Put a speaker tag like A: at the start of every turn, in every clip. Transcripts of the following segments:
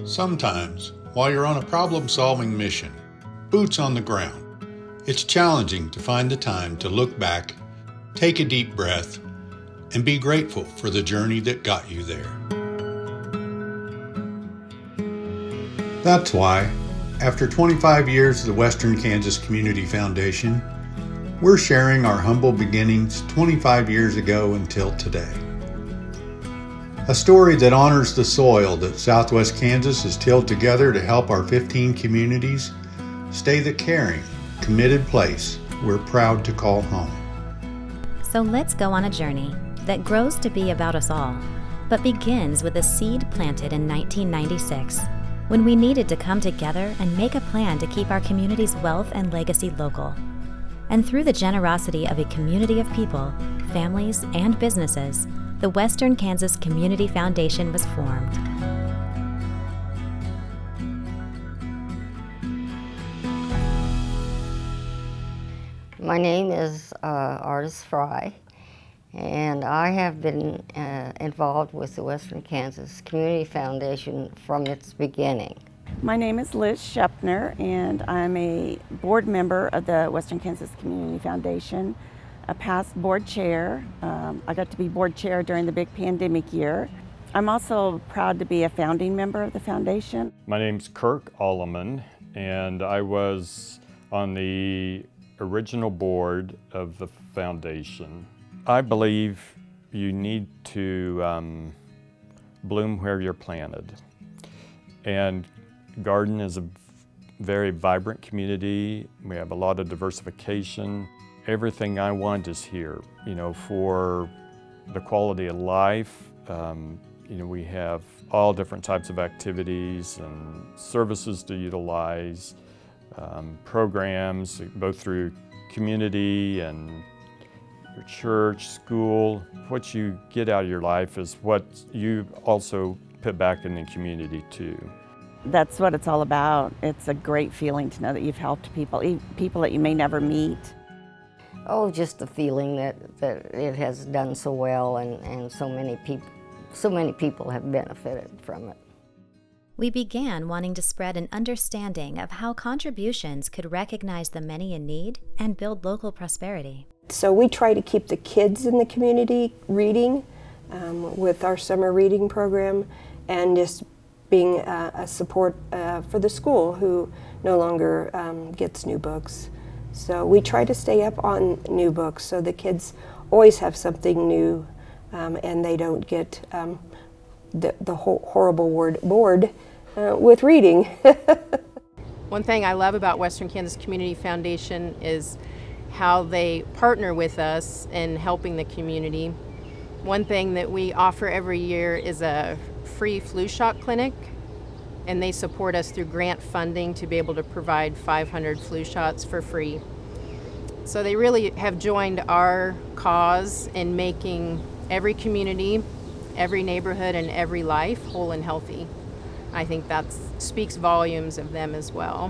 A: Sometimes, while you're on a problem-solving mission, boots on the ground, it's challenging to find the time to look back, take a deep breath, and be grateful for the journey that got you there. That's why, after 25 years of the Western Kansas Community Foundation, we're sharing our humble beginnings 25 years ago until today. A story that honors the soil that Southwest Kansas has tilled together to help our 15 communities stay the caring, committed place we're proud to call home.
B: So let's go on a journey that grows to be about us all, but begins with a seed planted in 1996, when we needed to come together and make a plan to keep our community's wealth and legacy local. And through the generosity of a community of people, families, and businesses, the Western Kansas Community Foundation was formed.
C: My name is Artis Fry, and I have been involved with the Western Kansas Community Foundation from its beginning.
D: My name is Liz Shepner, and I'm a board member of the Western Kansas Community Foundation, a past board chair. I got to be board chair during the big pandemic year. I'm also proud to be a founding member of the foundation.
E: My name's Kirk Alleman, and I was on the original board of the foundation. I believe you need to bloom where you're planted. And Garden is a very vibrant community. We have a lot of diversification. Everything I want is here, for the quality of life. We have all different types of activities and services to utilize, programs, both through community and your church, school. What you get out of your life is what you also put back in the community too.
D: That's what it's all about. It's a great feeling to know that you've helped people that you may never meet.
C: Oh, just the feeling that it has done so well, and so many people have benefited from it.
B: We began wanting to spread an understanding of how contributions could recognize the many in need and build local prosperity.
F: So we try to keep the kids in the community reading with our summer reading program, and just being a support for the school who no longer gets new books. So we try to stay up on new books so the kids always have something new, and they don't get the horrible word bored with reading.
G: One thing I love about Western Kansas Community Foundation is how they partner with us in helping the community. One thing that we offer every year is a free flu shot clinic, and they support us through grant funding to be able to provide 500 flu shots for free. So they really have joined our cause in making every community, every neighborhood, and every life whole and healthy. I think that speaks volumes of them as well.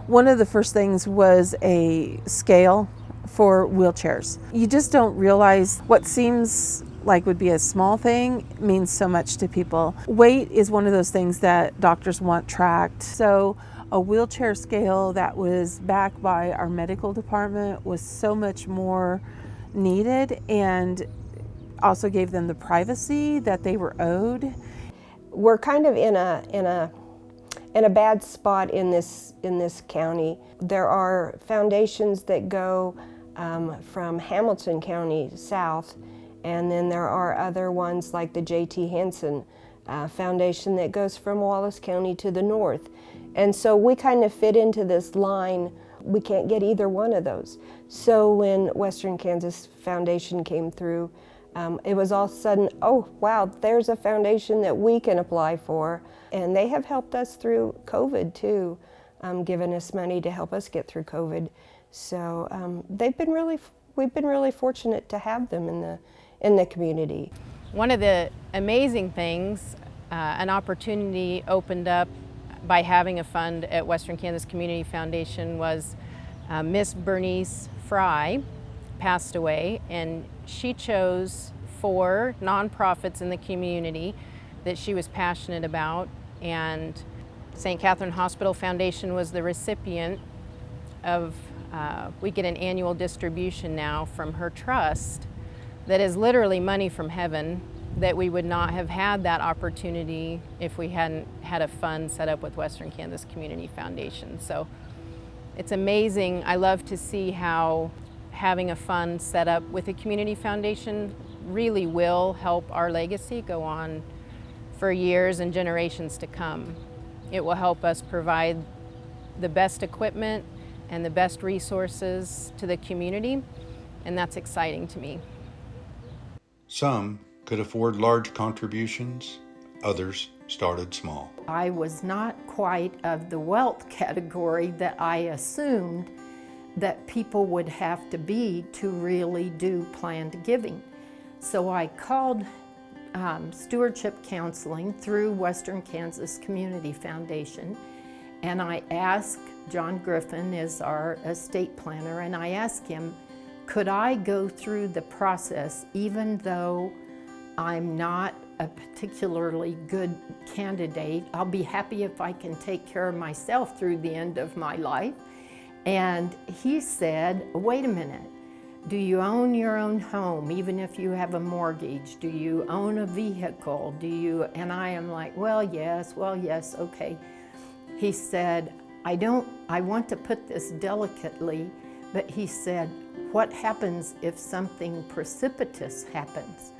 H: One of the first things was a scale for wheelchairs. You just don't realize what seems like would be a small thing means so much to people. Weight is one of those things that doctors want tracked. So a wheelchair scale that was backed by our medical department was so much more needed, and also gave them the privacy that they were owed.
F: We're kind of in a bad spot in this county. There are foundations that go from Hamilton County south, and then there are other ones like the J.T. Henson Foundation that goes from Wallace County to the north. And so we kind of fit into this line. We can't get either one of those. So when Western Kansas Foundation came through, it was all of a sudden, oh wow, there's a foundation that we can apply for. And they have helped us through COVID too, given us money to help us get through COVID. So we've been really fortunate to have them in the community.
G: One of the amazing things, an opportunity opened up by having a fund at Western Kansas Community Foundation was Miss Bernice Fry passed away, and she chose 4 nonprofits in the community that she was passionate about, and St. Catherine Hospital Foundation was the recipient of, we get an annual distribution now from her trust that is literally money from heaven, that we would not have had that opportunity if we hadn't had a fund set up with Western Kansas Community Foundation. So it's amazing. I love to see how having a fund set up with a community foundation really will help our legacy go on for years and generations to come. It will help us provide the best equipment and the best resources to the community, and that's exciting to me.
A: Some could afford large contributions, others started small.
I: I was not quite of the wealth category that I assumed that people would have to be to really do planned giving. So I called stewardship counseling through Western Kansas Community Foundation, and I asked, John Griffin is our estate planner, and I asked him, could I go through the process even though I'm not a particularly good candidate? I'll be happy if I can take care of myself through the end of my life. And he said, wait a minute, do you own your own home, even if you have a mortgage? Do you own a vehicle? Do you? And I am like, well, yes, okay. He said, I want to put this delicately, but he said, what happens if something precipitous happens?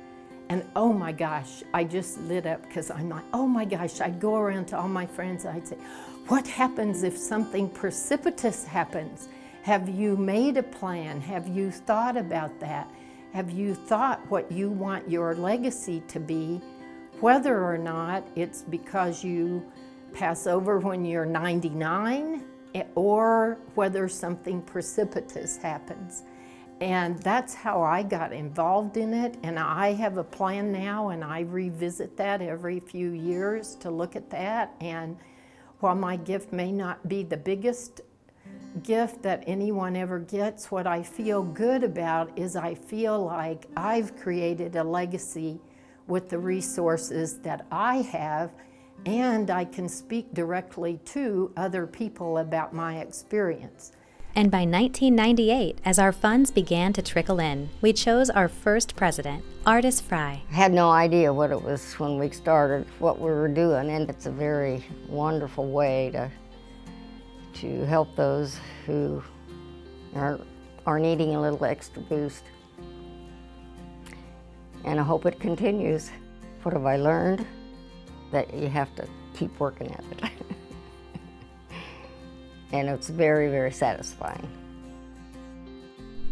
I: And oh my gosh, I just lit up because I'm like, oh my gosh, I'd go around to all my friends and I'd say, what happens if something precipitous happens? Have you made a plan? Have you thought about that? Have you thought what you want your legacy to be, whether or not it's because you pass over when you're 99 or whether something precipitous happens? And that's how I got involved in it, and I have a plan now, and I revisit that every few years to look at that. And while my gift may not be the biggest gift that anyone ever gets, what I feel good about is I feel like I've created a legacy with the resources that I have, and I can speak directly to other people about my experience.
B: And by 1998, as our funds began to trickle in, we chose our first president, Artis Fry.
C: I had no idea what it was when we started, what we were doing, and it's a very wonderful way to help those who are needing a little extra boost. And I hope it continues. What have I learned? That you have to keep working at it. And it's very, very satisfying.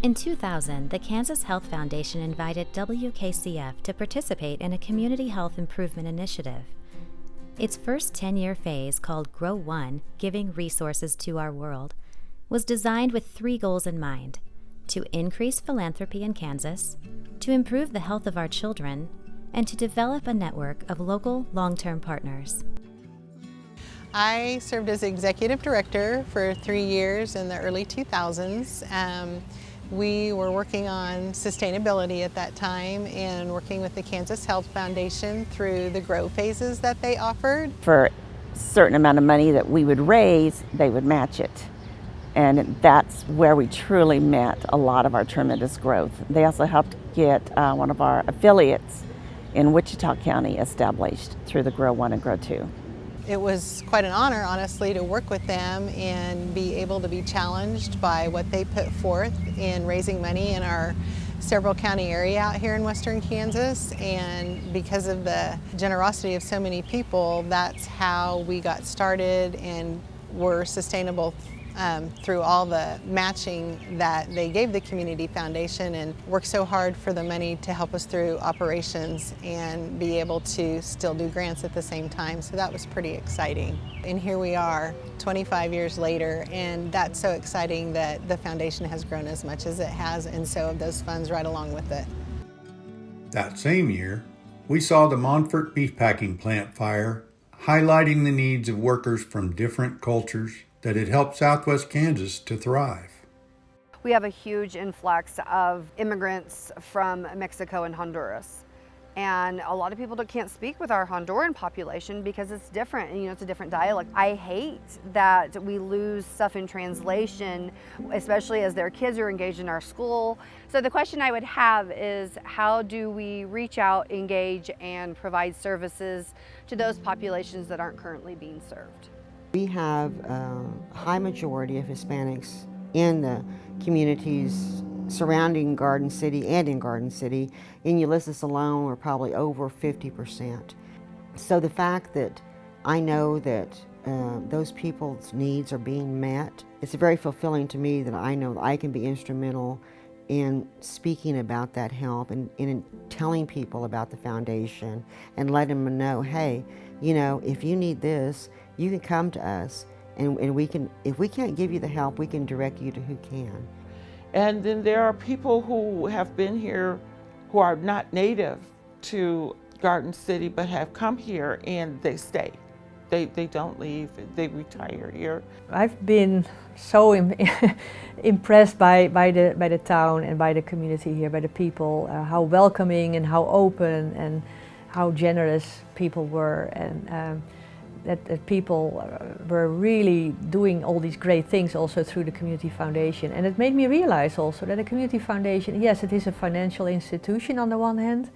B: In 2000, the Kansas Health Foundation invited WKCF to participate in a community health improvement initiative. Its first 10-year phase, called Grow One, Giving Resources to Our World, was designed with 3 goals in mind: to increase philanthropy in Kansas, to improve the health of our children, and to develop a network of local long-term partners.
J: I served as executive director for 3 years in the early 2000s. We were working on sustainability at that time and working with the Kansas Health Foundation through the grow phases that they offered.
D: For a certain amount of money that we would raise, they would match it. And that's where we truly met a lot of our tremendous growth. They also helped get one of our affiliates in Wichita County established through the Grow One and Grow Two.
J: It was quite an honor, honestly, to work with them and be able to be challenged by what they put forth in raising money in our several county area out here in western Kansas. And because of the generosity of so many people, that's how we got started and were sustainable through all the matching that they gave the Community Foundation, and worked so hard for the money to help us through operations and be able to still do grants at the same time. So that was pretty exciting. And here we are 25 years later, and that's so exciting that the foundation has grown as much as it has, and so have those funds right along with it.
A: That same year, we saw the Montfort beef packing plant fire, highlighting the needs of workers from different cultures that had helped Southwest Kansas to thrive.
K: We have a huge influx of immigrants from Mexico and Honduras. And a lot of people can't speak with our Honduran population because it's different, and it's a different dialect. I hate that we lose stuff in translation, especially as their kids are engaged in our school. So the question I would have is, how do we reach out, engage, and provide services to those populations that aren't currently being served?
L: We have a high majority of Hispanics in the communities surrounding Garden City and in Garden City. In Ulysses alone, we're probably over 50%. So the fact that I know that those people's needs are being met, it's very fulfilling to me that I know that I can be instrumental in speaking about that help and in telling people about the foundation and letting them know, hey, if you need this, you can come to us, and we can, if we can't give you the help, we can direct you to who can.
M: And then there are people who have been here who are not native to Garden City but have come here and they stay. They don't leave, they retire here.
N: I've been so impressed by the town and by the community here, by the people, how welcoming and how open and how generous people were, and that people were really doing all these great things also through the Community Foundation. And it made me realize also that a Community Foundation, yes, it is a financial institution on the one hand,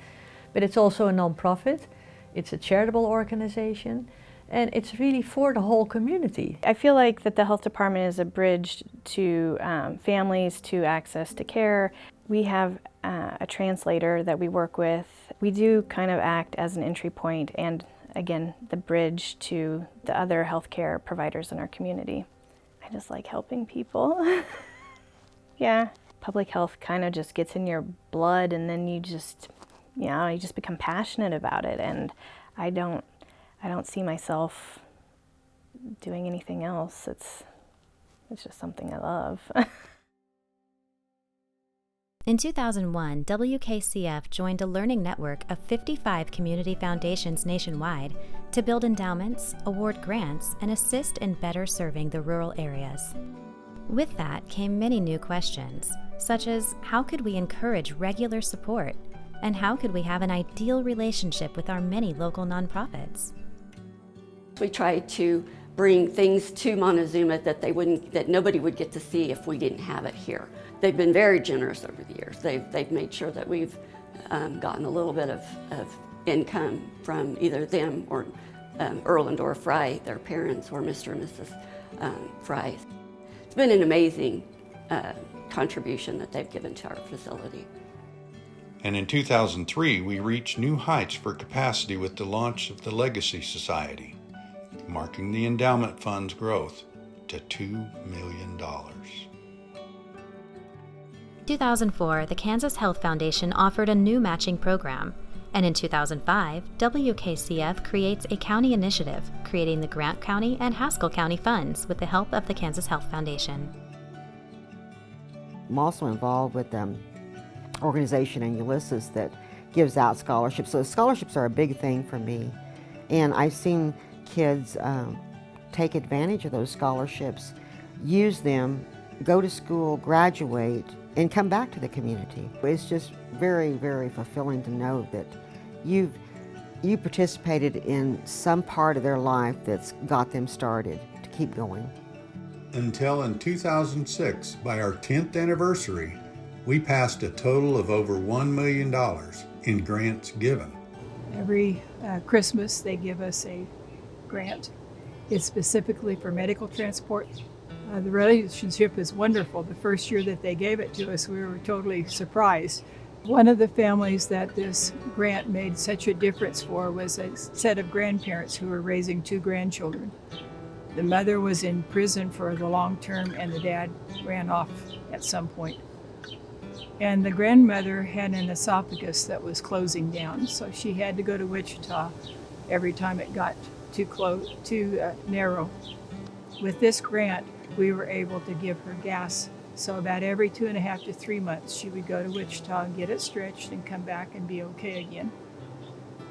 N: but it's also a non-profit, it's a charitable organization, and it's really for the whole community.
O: I feel like that the health department is a bridge to families to access to care. We have a translator that we work with. We do kind of act as an entry point and, again, the bridge to the other healthcare providers in our community. I just like helping people. Yeah, public health kind of just gets in your blood, and then you just become passionate about it, and I don't see myself doing anything else. It's just something I love.
B: In 2001, WKCF joined a learning network of 55 community foundations nationwide to build endowments, award grants, and assist in better serving the rural areas. With that came many new questions, such as how could we encourage regular support, and how could we have an ideal relationship with our many local nonprofits?
P: We tried to bring things to Montezuma that nobody would get to see if we didn't have it here. They've been very generous over the years. They've made sure that we've gotten a little bit of income from either them or Earl and Dora Fry, their parents, or Mr. and Mrs. Fry. It's been an amazing contribution that they've given to our facility.
A: And in 2003, we reached new heights for capacity with the launch of the Legacy Society, marking the endowment fund's growth to $2 million.
B: 2004, the Kansas Health Foundation offered a new matching program, and in 2005, WKCF creates a county initiative, creating the Grant County and Haskell County funds with the help of the Kansas Health Foundation.
L: I'm also involved with an organization in Ulysses that gives out scholarships. So scholarships are a big thing for me, and I've seen kids take advantage of those scholarships, use them, go to school, graduate, and come back to the community. It's just very, very fulfilling to know that you participated in some part of their life that's got them started to keep going.
A: Until in 2006, by our 10th anniversary, we passed a total of over $1 million in grants given.
Q: Every Christmas they give us a grant. It's specifically for medical transport. The relationship is wonderful. The first year that they gave it to us, we were totally surprised. One of the families that this grant made such a difference for was a set of grandparents who were raising 2 grandchildren. The mother was in prison for the long term, and the dad ran off at some point. And the grandmother had an esophagus that was closing down, so she had to go to Wichita every time it got too narrow. With this grant, we were able to give her gas. So about every 2.5 to 3 months, she would go to Wichita and get it stretched and come back and be okay again.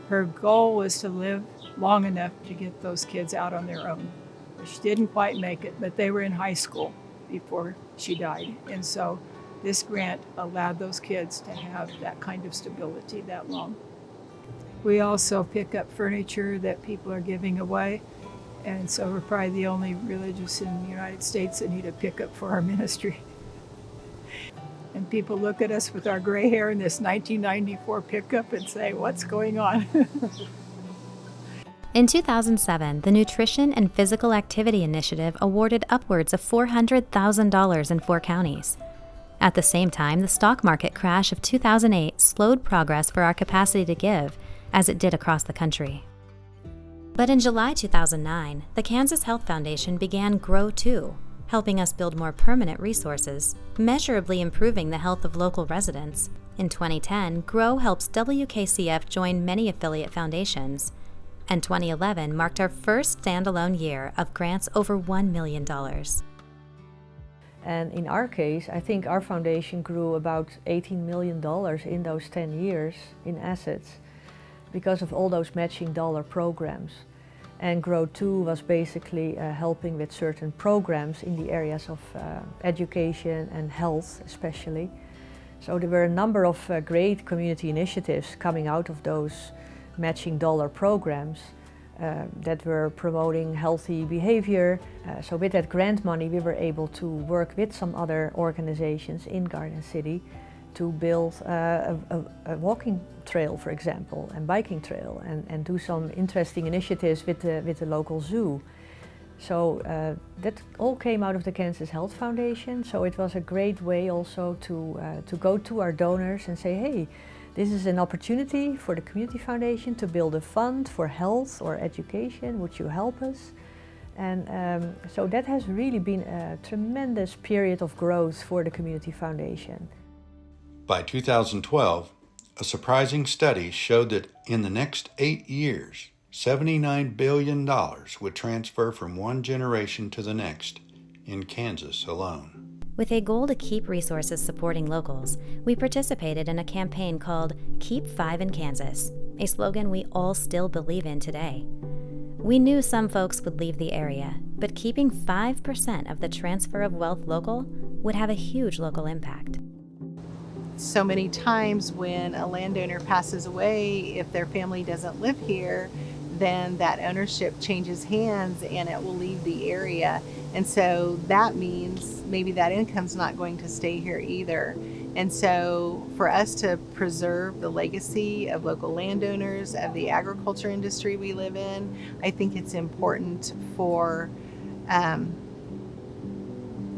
Q: Her goal was to live long enough to get those kids out on their own. She didn't quite make it, but they were in high school before she died. And so this grant allowed those kids to have that kind of stability that long. We also pick up furniture that people are giving away. And so we're probably the only religious in the United States that need a pickup for our ministry. And people look at us with our gray hair in this 1994 pickup and say, what's going on?
B: In 2007, the Nutrition and Physical Activity Initiative awarded upwards of $400,000 in 4 counties. At the same time, the stock market crash of 2008 slowed progress for our capacity to give, as it did across the country. But in July 2009, the Kansas Health Foundation began Grow 2, helping us build more permanent resources, measurably improving the health of local residents. In 2010, Grow helps WKCF join many affiliate foundations, and 2011 marked our first standalone year of grants over $1 million.
N: And in our case, I think our foundation grew about $18 million in those 10 years in assets, because of all those matching dollar programs. And Grow 2 was basically helping with certain programs in the areas of education and health especially. So there were a number of great community initiatives coming out of those matching dollar programs that were promoting healthy behavior. So with that grant money we were able to work with some other organizations in Garden City to build a walking trail, for example, and biking trail, and do some interesting initiatives with the local zoo. So that all came out of the Kansas Health Foundation, so it was a great way also to go to our donors and say, hey, this is an opportunity for the Community Foundation to build a fund for health or education, would you help us? And so that has really been a tremendous period of growth for the Community Foundation.
A: By 2012, a surprising study showed that in the next 8 years, $79 billion would transfer from one generation to the next in Kansas alone.
B: With a goal to keep resources supporting locals, we participated in a campaign called Keep 5 in Kansas, a slogan we all still believe in today. We knew some folks would leave the area, but keeping 5% of the transfer of wealth local would have a huge local impact.
J: So many times when a landowner passes away, if their family doesn't live here, then that ownership changes hands and it will leave the area. And so that means maybe that income's not going to stay here either. And so for us to preserve the legacy of local landowners, of the agriculture industry we live in, I think it's important for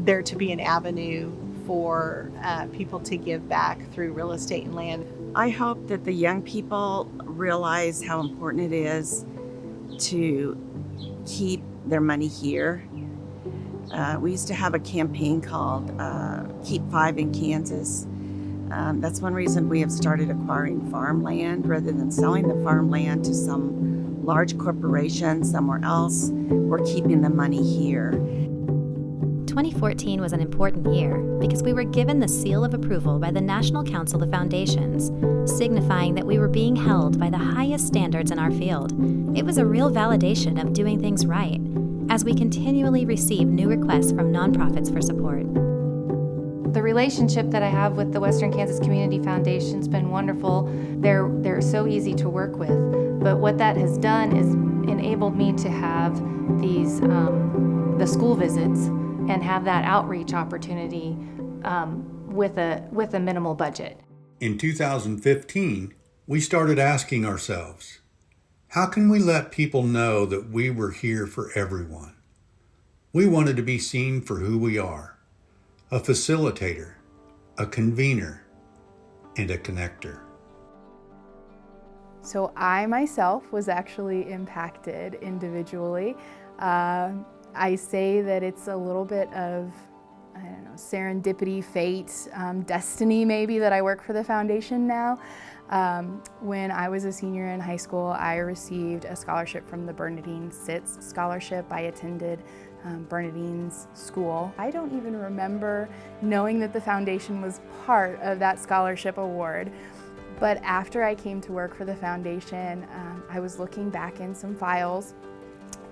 J: there to be an avenue for people to give back through real estate and land.
D: I hope that the young people realize how important it is to keep their money here. We used to have a campaign called Keep 5 in Kansas. That's one reason we have started acquiring farmland rather than selling the farmland to some large corporation somewhere else. We're keeping the money here.
B: 2014 was an important year because we were given the seal of approval by the National Council of Foundations, signifying that we were being held by the highest standards in our field. It was a real validation of doing things right, as we continually receive new requests from nonprofits for support.
R: The relationship that I have with the Western Kansas Community Foundation has been wonderful. They're so easy to work with, but what that has done is enabled me to have these the school visits and have that outreach opportunity with a minimal budget.
A: In 2015, we started asking ourselves, how can we let people know that we were here for everyone? We wanted to be seen for who we are, a facilitator, a convener, and a connector.
S: So I myself was actually impacted individually. I say that it's a little bit of, I don't know, serendipity, fate, destiny maybe that I work for the foundation now. When I was a senior in high school, I received a scholarship from the Bernadine Sitz Scholarship. I attended Bernadine's school. I don't even remember knowing that the foundation was part of that scholarship award. But after I came to work for the foundation, I was looking back in some files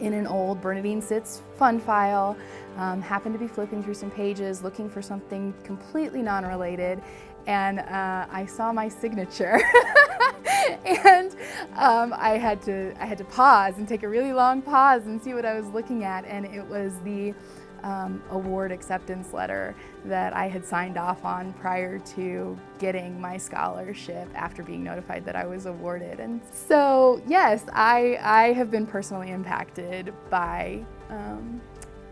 S: in an old Bernadine Sitz fund file, happened to be flipping through some pages looking for something completely non-related, and I saw my signature And I had to pause and take a really long pause and see what I was looking at, and it was the award acceptance letter that I had signed off on prior to getting my scholarship after being notified that I was awarded. And so yes, I have been personally impacted by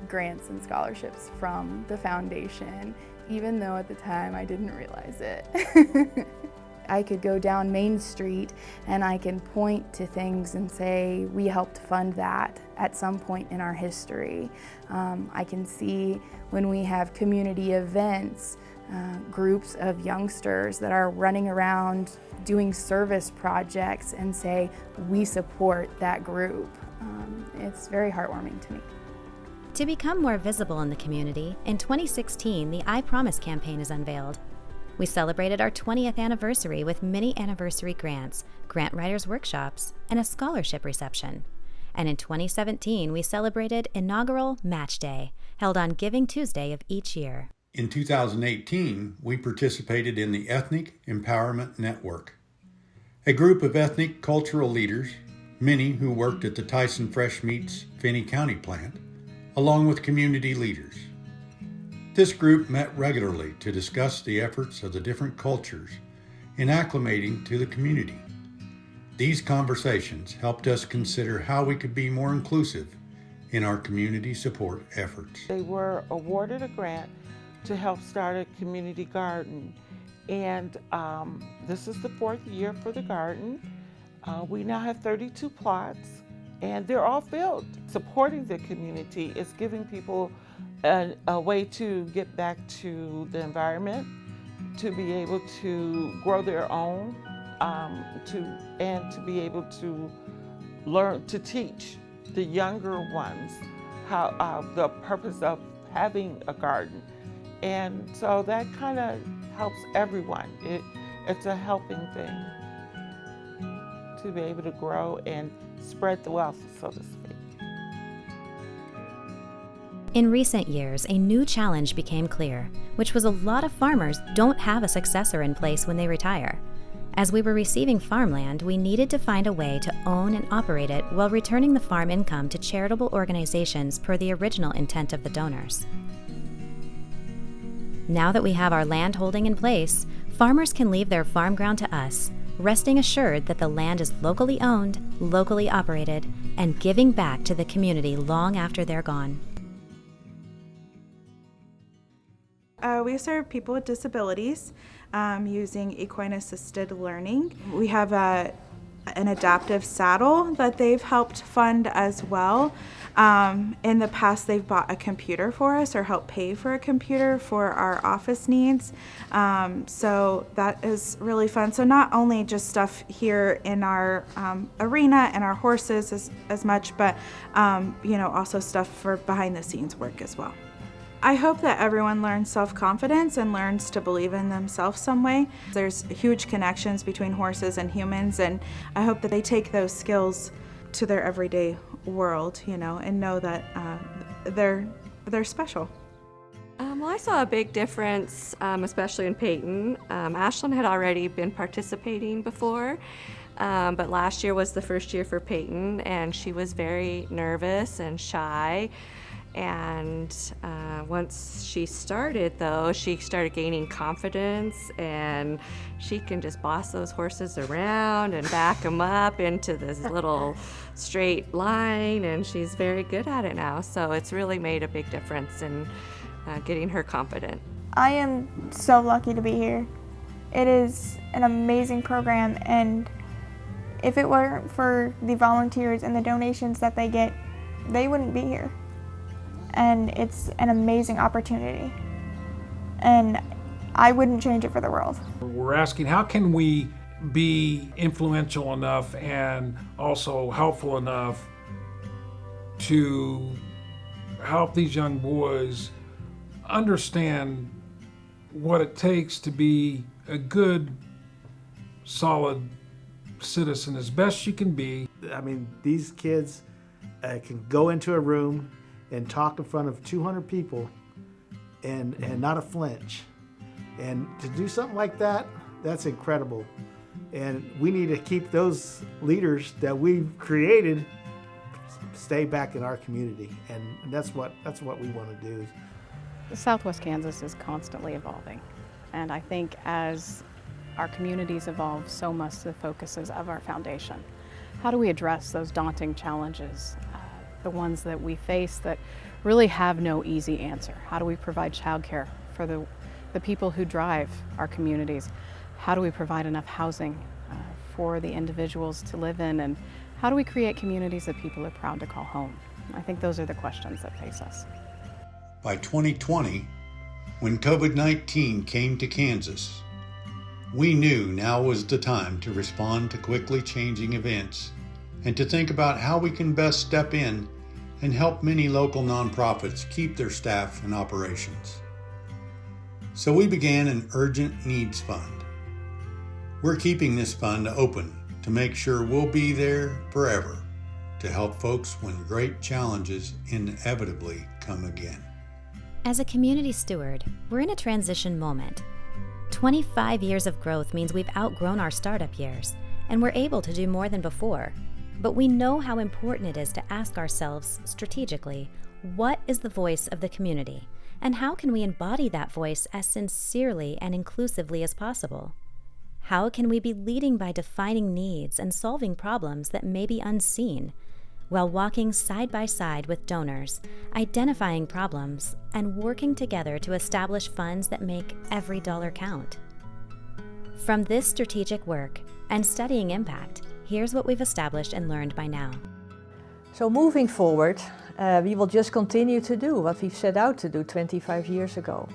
S: grants and scholarships from the foundation, even though at the time I didn't realize it. I could go down Main Street and I can point to things and say, we helped fund that at some point in our history. I can see when we have community events, groups of youngsters that are running around doing service projects and say, we support that group. It's very heartwarming to me.
B: To become more visible in the community, in 2016, the I Promise campaign is unveiled. We celebrated our 20th anniversary with many anniversary grants, grant writers workshops, and a scholarship reception. And in 2017, we celebrated inaugural Match Day, held on Giving Tuesday of each year.
A: In 2018, we participated in the Ethnic Empowerment Network, a group of ethnic cultural leaders, many who worked at the Tyson Fresh Meats Finney County plant, along with community leaders. This group met regularly to discuss the efforts of the different cultures in acclimating to the community. These conversations helped us consider how we could be more inclusive in our community support efforts.
M: They were awarded a grant to help start a community garden, and this is the 4th year for the garden. We now have 32 plots, and they're all filled. Supporting the community is giving people a way to get back to the environment, to be able to grow their own, and to be able to learn to teach the younger ones how the purpose of having a garden. And so that kind of helps everyone. It's a helping thing to be able to grow and spread the wealth, so to speak.
B: In recent years, a new challenge became clear, which was a lot of farmers don't have a successor in place when they retire. As we were receiving farmland, we needed to find a way to own and operate it while returning the farm income to charitable organizations per the original intent of the donors. Now that we have our land holding in place, farmers can leave their farm ground to us, resting assured that the land is locally owned, locally operated, and giving back to the community long after they're gone.
T: We serve people with disabilities using equine-assisted learning. We have an adaptive saddle that they've helped fund as well. In the past, they've bought a computer for us or helped pay for a computer for our office needs. So that is really fun. So not only just stuff here in our arena and our horses as much, but also stuff for behind the scenes work as well. I hope that everyone learns self-confidence and learns to believe in themselves some way. There's huge connections between horses and humans, and I hope that they take those skills to their everyday world, and know that they're special.
U: Well, I saw a big difference, especially in Peyton. Ashlyn had already been participating before, but last year was the first year for Peyton, and she was very nervous and shy. And once she started, though, she started gaining confidence, and she can just boss those horses around and back them up into this little straight line, and she's very good at it now. So it's really made a big difference in getting her confident.
V: I am so lucky to be here. It is an amazing program, and if it weren't for the volunteers and the donations that they get, they wouldn't be here. And it's an amazing opportunity, and I wouldn't change it for the world.
W: We're asking, how can we be influential enough and also helpful enough to help these young boys understand what it takes to be a good, solid citizen as best you can be.
X: I mean, these kids can go into a room and talk in front of 200 people and not a flinch. And to do something like that, that's incredible. And we need to keep those leaders that we've created stay back in our community. And that's what we want to do.
E: Southwest Kansas is constantly evolving. And I think as our communities evolve, so must the focuses of our foundation. How do we address those daunting challenges, the ones that we face that really have no easy answer? How do we provide childcare for the people who drive our communities? How do we provide enough housing for the individuals to live in? And how do we create communities that people are proud to call home? I think those are the questions that face us.
A: By 2020, when COVID-19 came to Kansas, we knew now was the time to respond to quickly changing events and to think about how we can best step in and help many local nonprofits keep their staff and operations. So we began an urgent needs fund. We're keeping this fund open to make sure we'll be there forever to help folks when great challenges inevitably come again.
B: As a community steward, we're in a transition moment. 25 years of growth means we've outgrown our startup years, and we're able to do more than before. But we know how important it is to ask ourselves strategically, what is the voice of the community, and how can we embody that voice as sincerely and inclusively as possible? How can we be leading by defining needs and solving problems that may be unseen, while walking side by side with donors, identifying problems, and working together to establish funds that make every dollar count? From this strategic work and studying impact, here's what we've established and learned by now.
N: So moving forward, we will just continue to do what we've set out to do 25 years ago.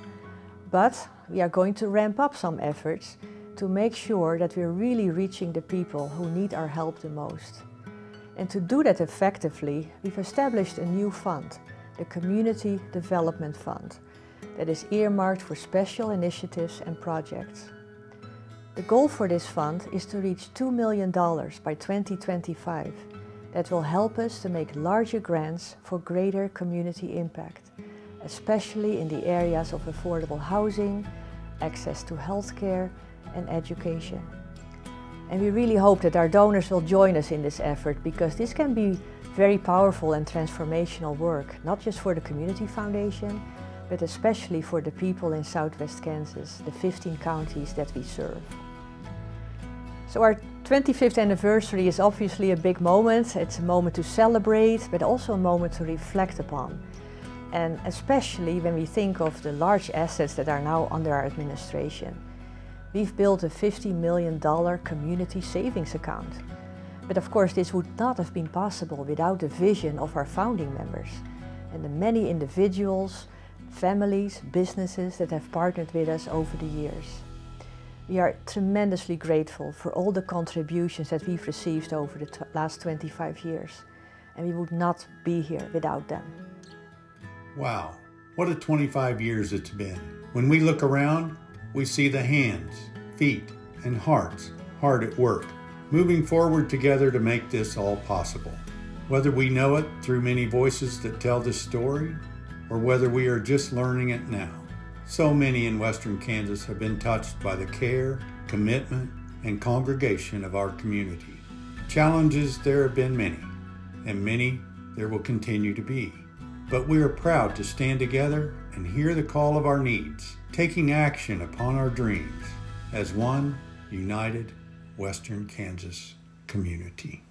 N: But we are going to ramp up some efforts to make sure that we're really reaching the people who need our help the most. And to do that effectively, we've established a new fund, the Community Development Fund, that is earmarked for special initiatives and projects. The goal for this fund is to reach $2 million by 2025. That will help us to make larger grants for greater community impact, especially in the areas of affordable housing, access to healthcare, and education. And we really hope that our donors will join us in this effort, because this can be very powerful and transformational work, not just for the Community Foundation, but especially for the people in Southwest Kansas, the 15 counties that we serve. So our 25th anniversary is obviously a big moment. It's a moment to celebrate, but also a moment to reflect upon. And especially when we think of the large assets that are now under our administration. We've built a $50 million community savings account. But of course, this would not have been possible without the vision of our founding members and the many individuals, families, businesses that have partnered with us over the years. We are tremendously grateful for all the contributions that we've received over the last 25 years, and we would not be here without them.
A: Wow, what a 25 years it's been. When we look around, we see the hands, feet, and hearts hard at work, moving forward together to make this all possible. Whether we know it through many voices that tell this story, or whether we are just learning it now, so many in Western Kansas have been touched by the care, commitment, and congregation of our community. Challenges there have been many, and many there will continue to be. But we are proud to stand together and hear the call of our needs, taking action upon our dreams as one united Western Kansas community.